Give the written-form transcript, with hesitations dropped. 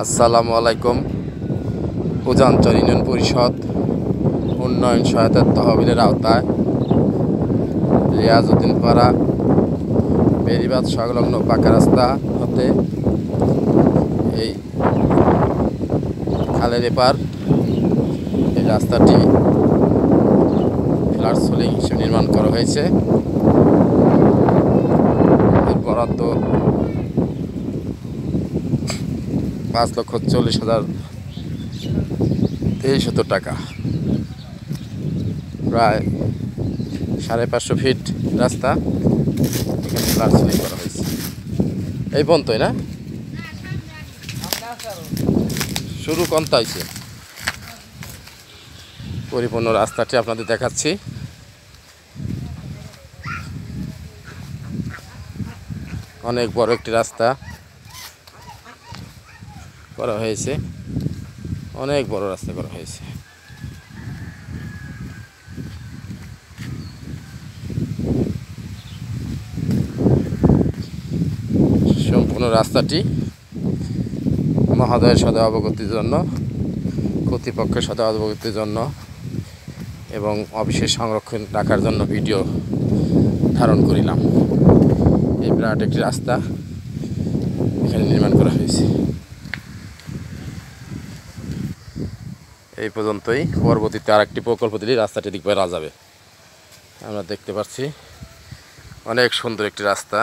আসসালামু আলাইকুম। উজানচর ইউনিয়ন পরিষদ উন্নয়ন সহায়তা তহবিলের আওতায় রিয়াজউদ্দিন পাড়া বেড়িবাঁধ সংলগ্ন পাকা রাস্তা হতে এই খালের এপার এই রাস্তাটি ফ্ল্যাট সোলিং হিসেবে নির্মাণ করা হয়েছে। এর বরাদ্দ 5,40,23 টাকা, প্রায় 550 ফিট রাস্তা এখানে ফ্ল্যাট সোলিং করা হয়েছে। এই পর্যন্তই না, শুরু কমতা হয়েছে। পরিপূর্ণ রাস্তাটি আপনাদের দেখাচ্ছি। অনেক বড় একটি রাস্তা করা হয়েছে, অনেক বড় রাস্তা করা হয়েছে। সম্পূর্ণ রাস্তাটি মহোদয়ের সাথে অবগতির জন্য, কর্তৃপক্ষের সাথে অবগতির জন্য এবং অফিসের সংরক্ষণ রাখার জন্য ভিডিও ধারণ করিলাম। এই বিরাট একটি রাস্তা এখানে নির্মাণ করা হয়েছে। এই পর্যন্তই। পরবর্তীতে আরেকটি প্রকল্প দিলে রাস্তাটি দিক বেড়া যাবে। আমরা দেখতে পাচ্ছি অনেক সুন্দর একটি রাস্তা।